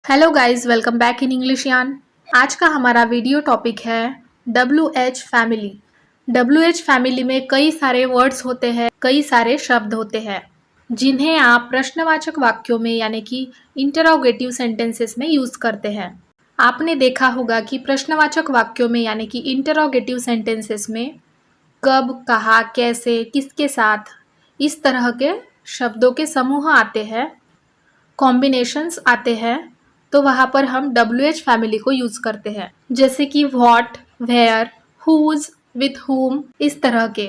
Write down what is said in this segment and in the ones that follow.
Hello guys, welcome back in English यान। आज का हमारा वीडियो टॉपिक है WH फैमिली। WH फैमिली में कई सारे वर्ड्स होते हैं, कई सारे शब्द होते हैं जिन्हें आप प्रश्नवाचक वाक्यों में यानी कि इंटरोगेटिव सेंटेंसेस में यूज करते हैं। आपने देखा होगा कि प्रश्नवाचक वाक्यों में यानी कि इंटरोगेटिव सेंटेंसेस में कब, कहाँ, कैसे, किसके साथ, इस तरह के शब्दों के समूह आते हैं, कॉम्बिनेशंस आते हैं। तो वहाँ पर हम WH फैमिली को यूज करते हैं, जैसे कि what, where, whose, with whom, इस तरह के।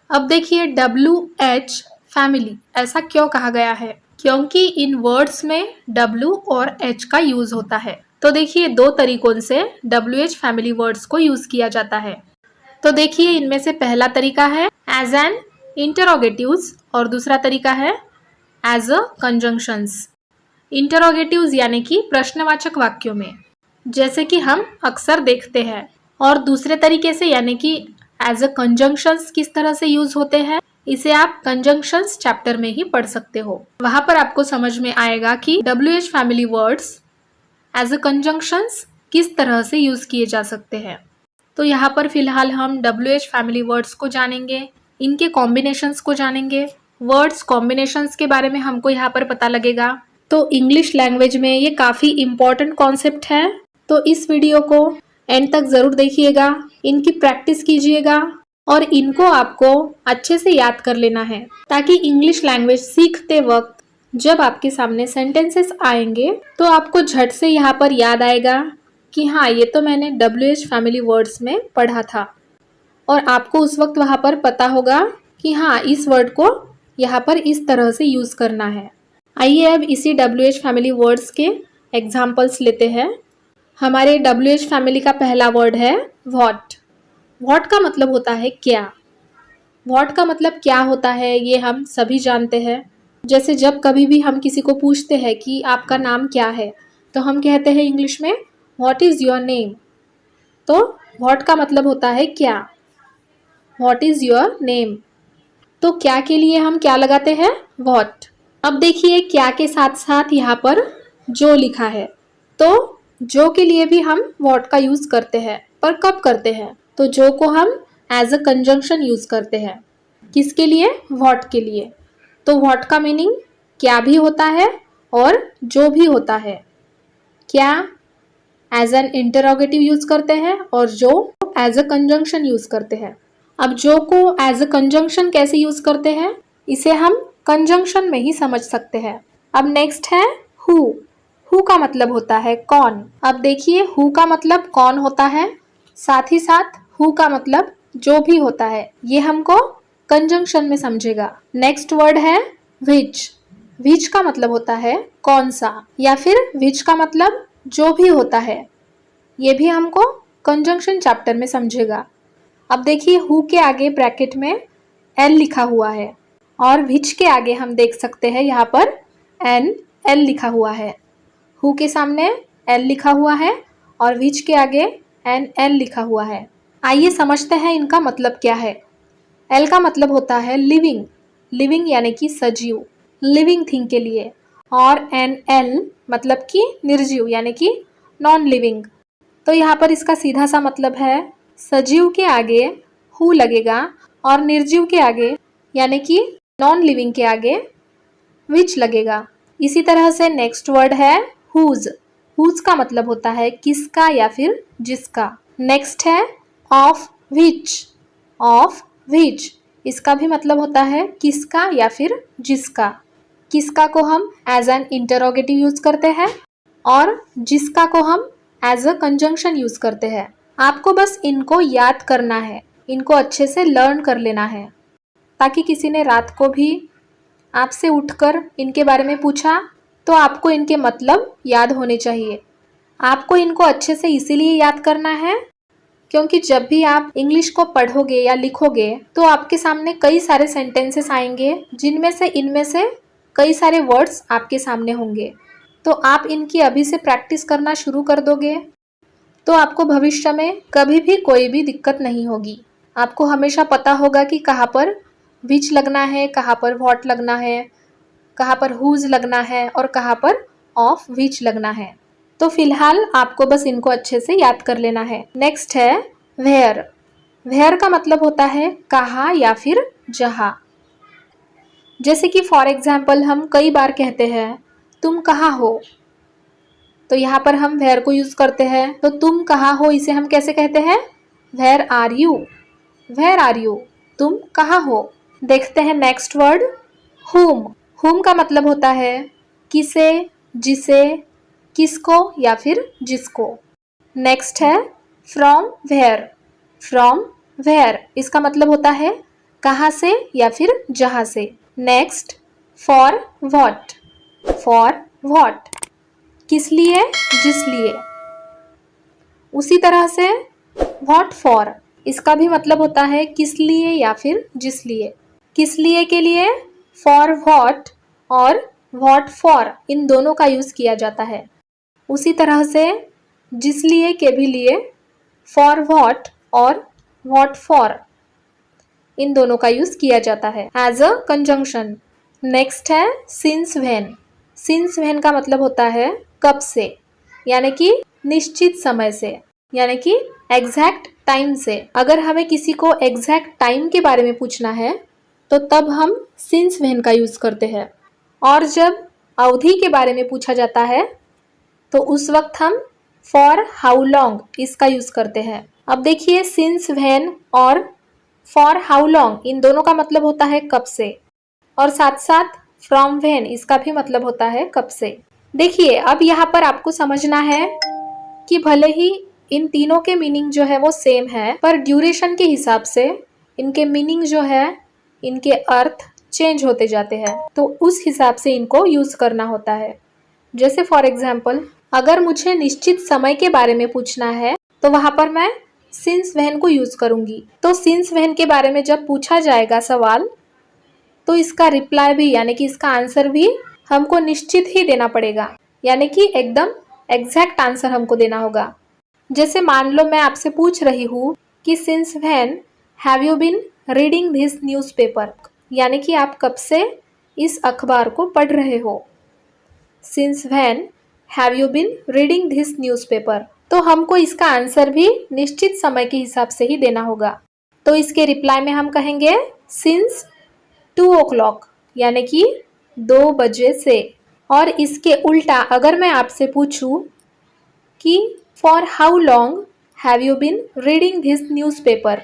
अब देखिए WH फैमिली ऐसा क्यों कहा गया है? क्योंकि इन वर्ड्स में W और H का यूज होता है। तो देखिए दो तरीकों से WH फैमिली वर्ड्स को यूज किया जाता है। तो देखिए इनमें से पहला तरीका है एज एन इंटरोगेटिव्स और दूसरा तरीका है एज अ कंजंक्शंस। इंटरोगेटिव्स यानी कि प्रश्नवाचक वाक्यों में, जैसे कि हम अक्सर देखते हैं, और दूसरे तरीके से यानी कि एज अ कंजंक्शंस किस तरह से यूज होते हैं, इसे आप कंजंक्शंस चैप्टर में ही पढ़ सकते हो। वहां पर आपको समझ में आएगा कि WH family words as a conjunctions किस तरह से यूज किए जा सकते हैं। तो यहाँ पर फिलहाल हम WH फैमिली वर्ड्स को जानेंगे, इनके कॉम्बिनेशंस को जानेंगे। वर्ड्स कॉम्बिनेशंस के बारे में हमको यहाँ पर पता लगेगा। तो इंग्लिश लैंग्वेज में ये काफ़ी इम्पॉर्टेंट कॉन्सेप्ट है। तो इस वीडियो को एंड तक ज़रूर देखिएगा, इनकी प्रैक्टिस कीजिएगा और इनको आपको अच्छे से याद कर लेना है, ताकि इंग्लिश लैंग्वेज सीखते वक्त जब आपके सामने सेंटेंसेस आएंगे तो आपको झट से यहाँ पर याद आएगा कि हाँ, ये तो मैंने WH फैमिली वर्ड्स में पढ़ा था, और आपको उस वक्त वहाँ पर पता होगा कि हाँ, इस वर्ड को यहाँ पर इस तरह से यूज़ करना है। आइए अब इसी WH फैमिली वर्ड्स के एग्जाम्पल्स लेते हैं। हमारे WH फैमिली का पहला वर्ड है व्हाट। व्हाट का मतलब होता है क्या। व्हाट का मतलब क्या होता है ये हम सभी जानते हैं। जैसे जब कभी भी हम किसी को पूछते हैं कि आपका नाम क्या है, तो हम कहते हैं इंग्लिश में व्हाट इज़ योर नेम। तो व्हाट का मतलब होता है क्या, व्हाट इज़ योर नेम। तो क्या के लिए हम क्या लगाते हैं, व्हाट। अब देखिए क्या के साथ साथ यहाँ पर जो लिखा है, तो जो के लिए भी हम व्हाट का यूज करते हैं, पर कब करते हैं? तो जो को हम एज अ कंजंक्शन यूज करते हैं। किसके लिए? व्हाट के लिए। तो व्हाट का मीनिंग क्या भी होता है और जो भी होता है। क्या एज एन इंटरोगेटिव यूज करते हैं और जो एज अ कंजंक्शन यूज करते हैं। अब जो को एज अ कंजंक्शन कैसे यूज करते हैं, इसे हम कंजंक्शन में ही समझ सकते हैं। अब नेक्स्ट है हु। हु का मतलब होता है कौन। अब देखिए हु का मतलब कौन होता है, साथ ही साथ हु का मतलब जो भी होता है, ये हमको कंजंक्शन में समझेगा। नेक्स्ट वर्ड है विच। विच का मतलब होता है कौन सा, या फिर विच का मतलब जो भी होता है, ये भी हमको कंजंक्शन चैप्टर में समझेगा। अब देखिए हु के आगे ब्रैकेट में एल लिखा हुआ है, और विच के आगे हम देख सकते हैं यहाँ पर एन एल लिखा हुआ है। हु के सामने एल लिखा हुआ है और विच के आगे एन एल लिखा हुआ है। आइए समझते हैं इनका मतलब क्या है। एल का मतलब होता है लिविंग, लिविंग यानी कि सजीव, लिविंग थिंग के लिए। और एन एल मतलब कि निर्जीव यानी कि नॉन लिविंग। तो यहाँ पर इसका सीधा सा मतलब है सजीव के आगे हु लगेगा और निर्जीव के आगे यानी कि नॉन लिविंग के आगे विच लगेगा। इसी तरह से नेक्स्ट वर्ड है हुज। हुज का मतलब होता है किसका या फिर जिसका। नेक्स्ट है ऑफ विच। ऑफ विच, इसका भी मतलब होता है किसका या फिर जिसका। किसका को हम एज एन इंटरोगेटिव यूज करते हैं और जिसका को हम एज अ कंजंक्शन यूज करते हैं। आपको बस इनको याद करना है, इनको अच्छे से लर्न कर लेना है, ताकि किसी ने रात को भी आपसे उठकर इनके बारे में पूछा तो आपको इनके मतलब याद होने चाहिए। आपको इनको अच्छे से इसीलिए याद करना है क्योंकि जब भी आप इंग्लिश को पढ़ोगे या लिखोगे तो आपके सामने कई सारे सेंटेंसेस आएंगे, जिनमें से इनमें से कई सारे वर्ड्स आपके सामने होंगे। तो आप इनकी अभी से प्रैक्टिस करना शुरू कर दोगे तो आपको भविष्य में कभी भी कोई भी दिक्कत नहीं होगी। आपको हमेशा पता होगा कि कहाँ पर विच लगना है, कहाँ पर व्हाट लगना है, कहाँ पर हुज लगना है और कहाँ पर ऑफ विच लगना है। तो फिलहाल आपको बस इनको अच्छे से याद कर लेना है। नेक्स्ट है वेयर। वेयर का मतलब होता है कहाँ या फिर जहाँ। जैसे कि फॉर एग्जाम्पल हम कई बार कहते हैं तुम कहाँ हो, तो यहाँ पर हम वेयर को यूज करते हैं। तो तुम कहाँ हो इसे हम कैसे कहते हैं? Where are you. Where are you, तुम कहाँ हो। देखते हैं नेक्स्ट वर्ड हुम। हुम का मतलब होता है किसे, जिसे, किसको या फिर जिसको। नेक्स्ट है फ्रॉम वेयर। फ्रॉम वेयर इसका मतलब होता है कहाँ से या फिर जहाँ से। Next for what. For what किस लिए, जिस लिए। उसी तरह से व्हाट फॉर इसका भी मतलब होता है किस लिए या फिर जिस लिए। किस लिए के लिए फॉर व्हाट और व्हाट फॉर इन दोनों का यूज किया जाता है। उसी तरह से जिस लिए के भी लिए फॉर व्हाट और व्हाट फॉर इन दोनों का यूज किया जाता है एज अ कंजंक्शन। नेक्स्ट है सिंस व्हेन। सिंस व्हेन का मतलब होता है कब से, यानी कि निश्चित समय से, यानी कि एग्जैक्ट टाइम से। अगर हमें किसी को एग्जैक्ट टाइम के बारे में पूछना है तो तब हम सिंस व्हेन का यूज करते हैं। और जब अवधि के बारे में पूछा जाता है तो उस वक्त हम फॉर हाउ लॉन्ग इसका यूज करते हैं। अब देखिए सिंस व्हेन और फॉर हाउ लॉन्ग इन दोनों का मतलब होता है कब से, और साथ साथ फ्रॉम व्हेन इसका भी मतलब होता है कब से। देखिए अब यहाँ पर आपको समझना है कि भले ही इन तीनों के मीनिंग जो है वो सेम है, पर ड्यूरेशन के हिसाब से इनके मीनिंग जो है, इनके अर्थ चेंज होते जाते हैं। तो उस हिसाब से इनको यूज करना होता है। जैसे फॉर एग्जाम्पल अगर मुझे निश्चित समय के बारे में पूछना है तो वहां पर मैं सिंस व्हेन को यूज करूंगी। तो सिंस व्हेन के बारे में जब पूछा जाएगा सवाल तो इसका रिप्लाई भी यानी कि इसका आंसर भी हमको निश्चित ही देना पड़ेगा, यानी कि एकदम एग्जैक्ट आंसर हमको देना होगा। जैसे मान लो मैं आपसे पूछ रही हूँ कि since when have you been reading this newspaper, यानी कि आप कब से इस अखबार को पढ़ रहे हो। Since when have you been reading this newspaper, तो हमको इसका आंसर भी निश्चित समय के हिसाब से ही देना होगा। तो इसके रिप्लाई में हम कहेंगे सिंस 2 o'clock, यानी कि 2 बजे से। और इसके उल्टा अगर मैं आपसे पूछूं कि for how long have you been reading this newspaper,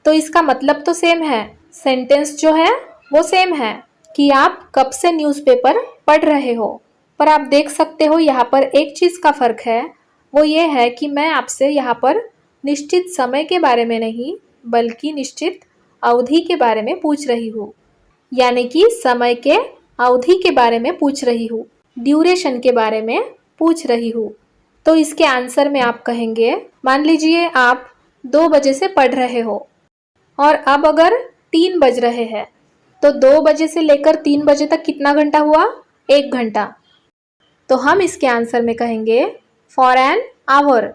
तो इसका मतलब तो सेम है, सेंटेंस जो है वो सेम है कि आप कब से न्यूज़पेपर पढ़ रहे हो। पर आप देख सकते हो यहाँ पर एक चीज़ का फ़र्क है, वो ये है कि मैं आपसे यहाँ पर निश्चित समय के बारे में नहीं बल्कि निश्चित अवधि के बारे में पूछ रही हूँ, यानी कि समय के अवधि के बारे में पूछ रही हूँ, ड्यूरेशन के बारे में पूछ रही हूँ। तो इसके आंसर में आप कहेंगे, मान लीजिए आप 2 बजे से पढ़ रहे हो और अब अगर 3 बज रहे हैं तो 2 बजे से लेकर 3 बजे तक कितना घंटा हुआ? 1 घंटा। तो हम इसके आंसर में कहेंगे for an hour.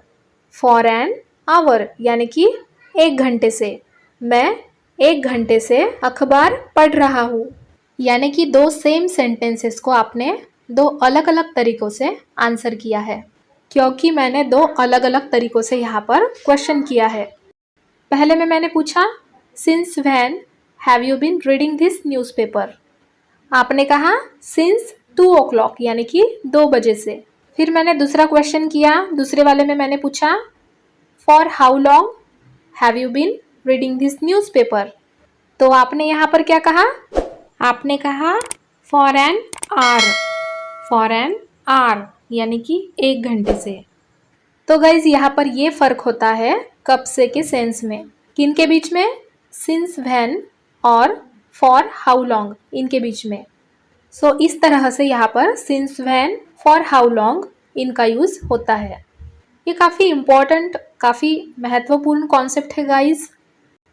For an hour यानी कि 1 घंटे से, मैं 1 घंटे से अखबार पढ़ रहा हूँ। यानी कि 2 सेम सेंटेंसेस को आपने 2 अलग अलग तरीकों से आंसर किया है, क्योंकि मैंने 2 अलग अलग तरीकों से यहाँ पर क्वेश्चन किया है। पहले में मैंने पूछा since when have you been reading this newspaper, आपने कहा सिंस 2 o'clock यानी कि 2 बजे से। फिर मैंने दूसरा क्वेश्चन किया, दूसरे वाले में मैंने पूछा for how long have you been reading this newspaper, तो आपने यहाँ पर क्या कहा? आपने कहा for an hour. For an hour यानी कि 1 घंटे से। तो गाइज यहाँ पर ये फ़र्क होता है कब से के सेंस में, किन के बीच में? सिंस व्हेन और फॉर हाउ लॉन्ग इनके बीच में। सो इस तरह से यहाँ पर since when, for how long इनका यूज़ होता है। ये काफ़ी इम्पॉर्टेंट, काफ़ी महत्वपूर्ण कॉन्सेप्ट है गाइज।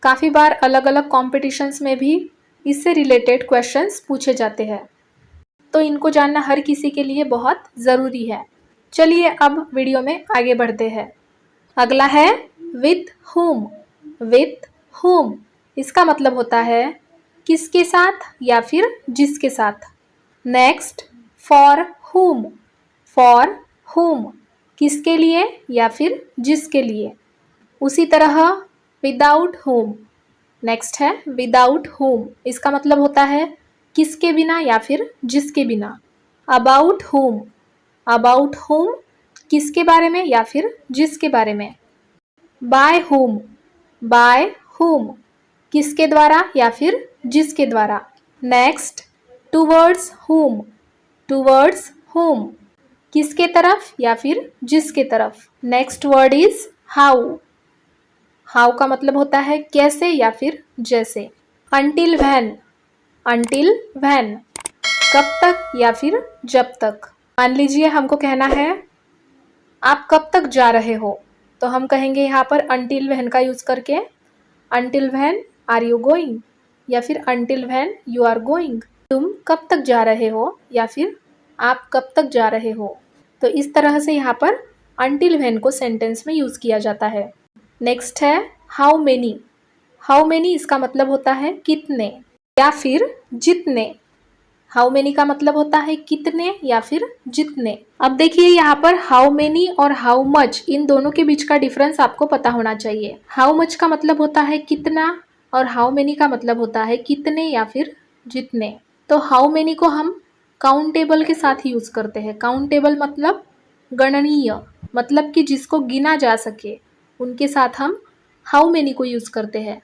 काफ़ी बार अलग अलग कॉम्पिटिशन्स में भी इससे रिलेटेड क्वेश्चंस पूछे जाते हैं, तो इनको जानना हर किसी के लिए बहुत ज़रूरी है। चलिए अब वीडियो में आगे बढ़ते हैं। अगला है विथ whom। विथ whom इसका मतलब होता है किसके साथ या फिर जिसके साथ। Next for whom। For whom, किसके लिए या फिर जिसके लिए। उसी तरह विदाउट whom, नेक्स्ट है विदाउट whom, इसका मतलब होता है किसके बिना या फिर जिसके बिना। अबाउट whom, किसके बारे में या फिर जिसके बारे में। बाय whom, किसके द्वारा या फिर जिसके द्वारा। नेक्स्ट टूवर्ड्स whom, किसके तरफ या फिर जिसके तरफ। नेक्स्ट वर्ड इज हाउ का मतलब होता है कैसे या फिर जैसे। अंटिल व्हेन, कब तक या फिर जब तक। मान लीजिए हमको कहना है आप कब तक जा रहे हो, तो हम कहेंगे यहाँ पर अंटिल व्हेन का यूज करके until when are you going या फिर until when you are going. तुम कब तक जा रहे हो या फिर आप कब तक जा रहे हो। तो इस तरह से यहाँ पर अंटिल व्हेन को सेंटेंस में यूज किया जाता है। नेक्स्ट है हाउ मेनी, इसका मतलब होता है कितने या फिर जितने। हाउ मेनी का मतलब होता है कितने या फिर जितने। अब देखिए यहाँ पर हाउ मेनी और हाउ मच, इन दोनों के बीच का डिफरेंस आपको पता होना चाहिए। हाउ मच का मतलब होता है कितना और हाउ मेनी का मतलब होता है कितने या फिर जितने। तो हाउ मेनी को हम काउंटेबल के साथ यूज करते हैं। काउंटेबल मतलब गणनीय, मतलब कि जिसको गिना जा सके, उनके साथ हम हाउ मेनी को यूज करते हैं।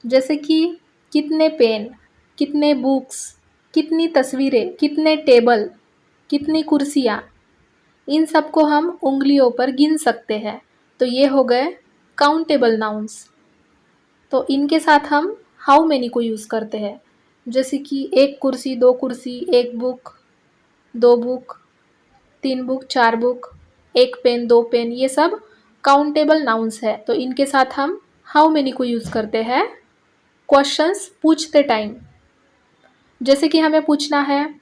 जैसे कि कितने पेन, कितने बुक्स, कितनी तस्वीरें, कितने टेबल, कितनी कुर्सियाँ, इन सबको हम उंगलियों पर गिन सकते हैं। तो ये हो गए काउंटेबल नाउन्स। तो इनके साथ हम हाउ मेनी को यूज़ करते हैं। जैसे कि एक कुर्सी, दो कुर्सी, एक बुक, दो बुक, तीन बुक, चार बुक, एक पेन, दो पेन, ये सब काउंटेबल नाउन्स है। तो इनके साथ हम हाउ मेनी को यूज़ करते हैं क्वेश्चंस पूछते टाइम। जैसे कि हमें पूछना है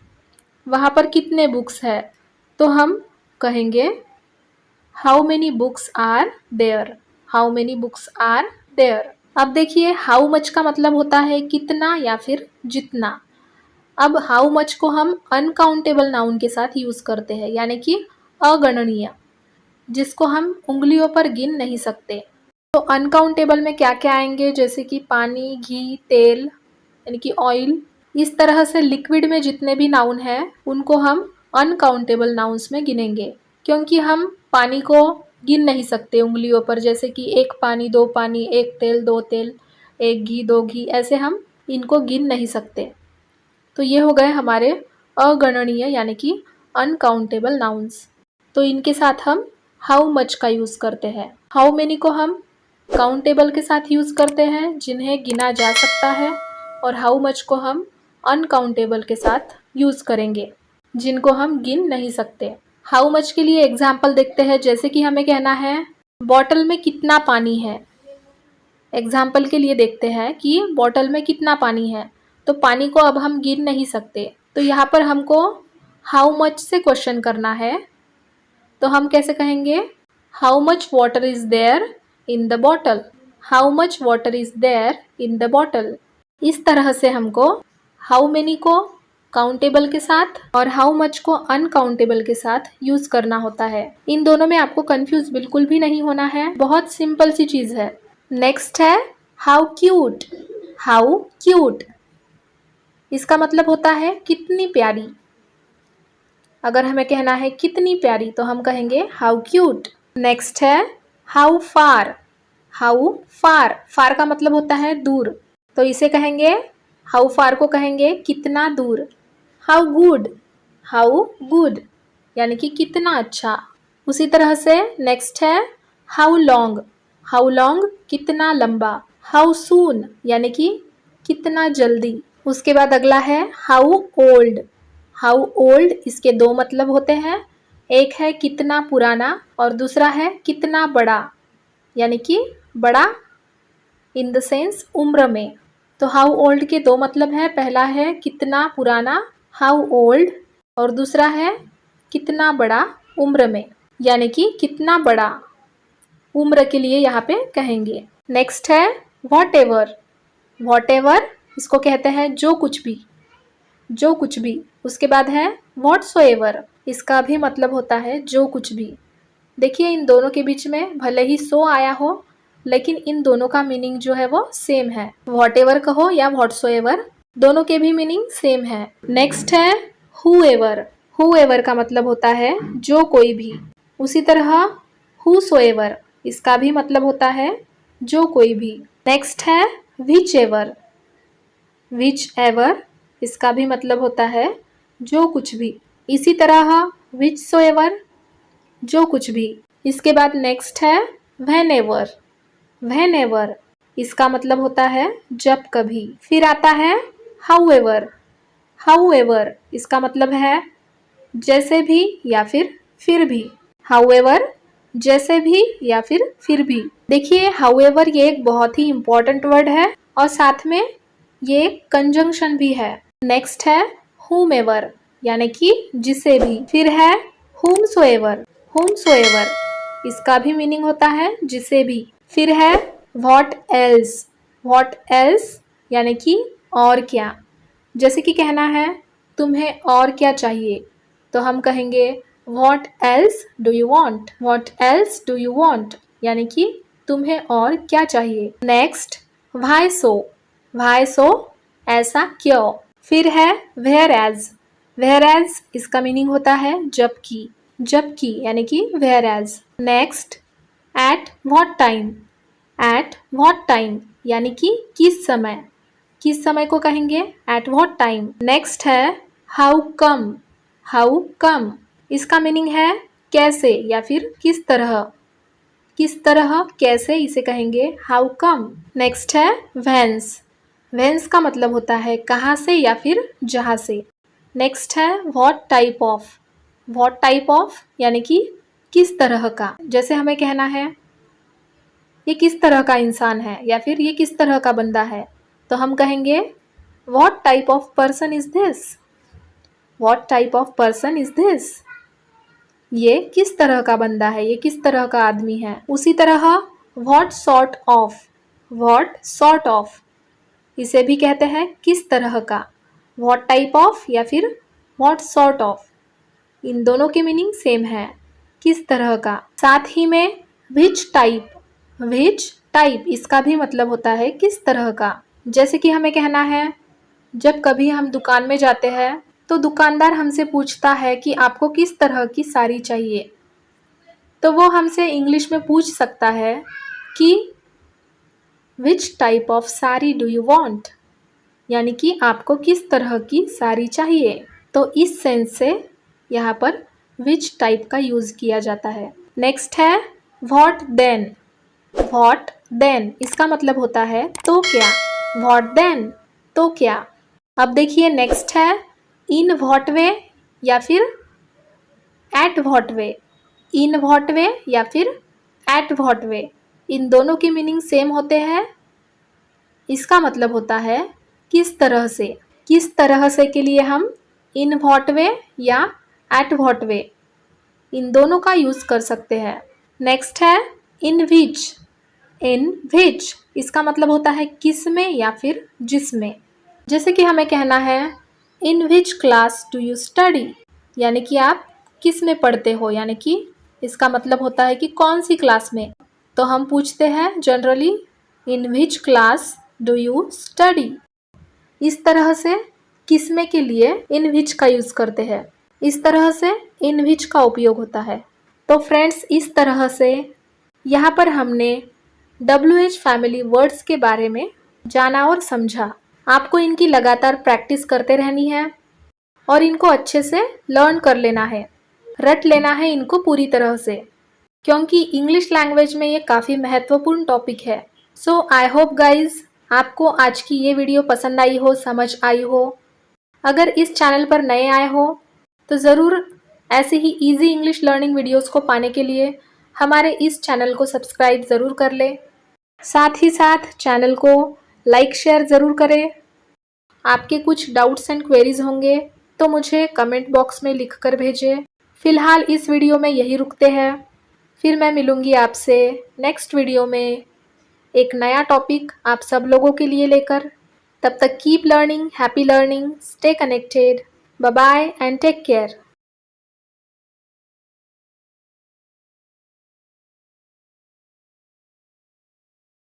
वहाँ पर कितने बुक्स है, तो हम कहेंगे how many books are there, how many books are there. अब देखिए हाउ मच का मतलब होता है कितना या फिर जितना। अब हाउ मच को हम अनकाउंटेबल नाउन के साथ यूज़ करते हैं, यानी कि अगणनीय, जिसको हम उंगलियों पर गिन नहीं सकते। तो अनकाउंटेबल में क्या क्या आएंगे, जैसे कि पानी, घी, तेल यानी कि ऑयल। इस तरह से लिक्विड में जितने भी नाउन हैं उनको हम अनकाउंटेबल नाउन्स में गिनेंगे, क्योंकि हम पानी को गिन नहीं सकते उंगलियों पर। जैसे कि एक पानी, दो पानी, एक तेल, दो तेल, एक घी, दो घी, ऐसे हम इनको गिन नहीं सकते। तो ये हो गए हमारे अगणनीय यानी कि अनकाउंटेबल नाउन्स। तो इनके साथ हम हाउ मच का यूज़ करते हैं। हाउ मेनी को हम काउंटेबल के साथ यूज़ करते हैं जिन्हें गिना जा सकता है, और हाउ मच को हम अनकाउंटेबल के साथ यूज़ करेंगे जिनको हम गिन नहीं सकते। हाउ मच के लिए एग्जाम्पल देखते हैं। जैसे कि हमें कहना है बॉटल में कितना पानी है। एग्जाम्पल के लिए देखते हैं कि बॉटल में कितना पानी है, तो पानी को अब हम गिन नहीं सकते। तो यहाँ पर हमको हाउ मच से क्वेश्चन करना है, तो हम कैसे कहेंगे how much water is there in the bottle, how much water is there in the bottle. इस तरह से हमको हाउ मेनी को काउंटेबल के साथ और हाउ मच को अनकाउंटेबल के साथ यूज करना होता है। इन दोनों में आपको कंफ्यूज बिल्कुल भी नहीं होना है, बहुत सिंपल सी चीज है। नेक्स्ट है हाउ क्यूट। हाउ क्यूट इसका मतलब होता है कितनी प्यारी। अगर हमें कहना है कितनी प्यारी तो हम कहेंगे हाउ क्यूट। नेक्स्ट है हाउ फार। हाउ फार, फार का मतलब होता है दूर, तो इसे कहेंगे हाउ फार को कहेंगे कितना दूर। हाउ गुड, हाउ गुड यानी कि कितना अच्छा। उसी तरह से नेक्स्ट है हाउ लॉन्ग। हाउ लॉन्ग कितना लंबा। हाउ सून यानी कि कितना जल्दी। उसके बाद अगला है हाउ ओल्ड। हाउ ओल्ड, इसके दो मतलब होते हैं, एक है कितना पुराना और दूसरा है कितना बड़ा, यानी कि बड़ा इन द सेंस उम्र में। तो हाउ ओल्ड के दो मतलब है, पहला है कितना पुराना हाउ ओल्ड, और दूसरा है कितना बड़ा उम्र में, यानी कि कितना बड़ा उम्र के लिए यहाँ पे कहेंगे। नेक्स्ट है वॉट एवर। वॉट एवर इसको कहते हैं जो कुछ भी, जो कुछ भी। उसके बाद है व्हाटसोएवर, इसका भी मतलब होता है जो कुछ भी। देखिए इन दोनों के बीच में भले ही सो आया हो, लेकिन इन दोनों का मीनिंग जो है वो सेम है। व्हाटएवर कहो या व्हाटसोएवर, दोनों के भी मीनिंग सेम है। नेक्स्ट है हुएवर। हुएवर का मतलब होता है जो कोई भी। उसी तरह हुसोएवर, इसका भी मतलब होता है जो कोई भी। नेक्स्ट है विच एवर। विच एवर, इसका भी मतलब होता है जो कुछ भी। इसी तरह विच सोएवर, जो कुछ भी। इसके बाद नेक्स्ट है व्हेन एवर। व्हेन एवर, इसका मतलब होता है जब कभी। फिर आता है हाउ एवर। हाउ एवर, इसका मतलब है जैसे भी या फिर भी। हाउ एवर, जैसे भी या फिर भी। देखिए हाउ एवर ये एक बहुत ही इंपॉर्टेंट वर्ड है और साथ में ये कंजंक्शन भी है। नेक्स्ट है whomever, यानी कि जिसे भी। फिर है whomsoever। whomsoever, इसका भी मीनिंग होता है जिसे भी। फिर है what else। what else, यानी कि और क्या। जैसे कि कहना है तुम्हें और क्या चाहिए, तो हम कहेंगे what else do you want। what else do you want, यानी कि तुम्हें और क्या चाहिए। Next why so। why so, ऐसा क्यों। फिर है whereas। whereas, इसका मीनिंग होता है जबकि। जबकि यानी कि whereas। Next at what time। at what time, यानी कि किस समय। किस समय को कहेंगे at what time। नेक्स्ट है how come। how come, इसका मीनिंग है कैसे या फिर किस तरह। किस तरह, कैसे, इसे कहेंगे how come। नेक्स्ट है whence। whence का मतलब होता है कहाँ से या फिर जहाँ से। नेक्स्ट है what type of। what type of, यानी कि किस तरह का। जैसे हमें कहना है ये किस तरह का इंसान है या फिर ये किस तरह का बंदा है, तो हम कहेंगे what type of person is this। what type of person is this, ये किस तरह का बंदा है, ये किस तरह का आदमी है। उसी तरह what sort of। what sort of, इसे भी कहते हैं किस तरह का। what type of या फिर what sort of, इन दोनों की मीनिंग सेम है, किस तरह का। साथ ही में which type। which type, इसका भी मतलब होता है किस तरह का। जैसे कि हमें कहना है जब कभी हम दुकान में जाते हैं तो दुकानदार हमसे पूछता है कि आपको किस तरह की साड़ी चाहिए, तो वो हमसे इंग्लिश में पूछ सकता है कि which type of sari do you want, यानी कि आपको किस तरह की साड़ी चाहिए। तो इस सेंस से यहाँ पर विच टाइप का यूज़ किया जाता है। नेक्स्ट है व्हाट देन। व्हाट देन, इसका मतलब होता है तो क्या। व्हाट देन, तो क्या। अब देखिए नेक्स्ट है इन व्हाट वे या फिर at what way. In what way या फिर एट व्हाट वे, इन दोनों की मीनिंग सेम होते हैं। इसका मतलब होता है किस तरह से। किस तरह से के लिए हम इन व्हाट वे या एट व्हाट वे, इन दोनों का यूज़ कर सकते हैं। नेक्स्ट है इन विच। इन विच, इसका मतलब होता है किस में या फिर जिसमें। जैसे कि हमें कहना है in which class do you study, यानी कि आप किस में पढ़ते हो, यानी कि इसका मतलब होता है कि कौन सी क्लास में। तो हम पूछते हैं generally in which class do you study. इस तरह से किस में के लिए इन विच का यूज़ करते हैं। इस तरह से इन विच का उपयोग होता है। तो फ्रेंड्स इस तरह से यहाँ पर हमने WH फैमिली वर्ड्स के बारे में जाना और समझा। आपको इनकी लगातार प्रैक्टिस करते रहनी है और इनको अच्छे से लर्न कर लेना है, रट लेना है इनको पूरी तरह से, क्योंकि इंग्लिश लैंग्वेज में ये काफ़ी महत्वपूर्ण टॉपिक है। सो आई होप गाइज आपको आज की ये वीडियो पसंद आई हो, समझ आई हो। अगर इस चैनल पर नए आए हो तो ज़रूर ऐसे ही इजी इंग्लिश लर्निंग वीडियोस को पाने के लिए हमारे इस चैनल को सब्सक्राइब ज़रूर कर ले। साथ ही साथ चैनल को लाइक शेयर ज़रूर करें। आपके कुछ डाउट्स एंड क्वेरीज होंगे तो मुझे कमेंट बॉक्स में लिख कर भेजें। फ़िलहाल इस वीडियो में यही रुकते हैं, फिर मैं मिलूँगी आपसे नेक्स्ट वीडियो में एक नया टॉपिक आप सब लोगों के लिए लेकर। तब तक keep learning, happy learning, stay connected, bye bye and take care.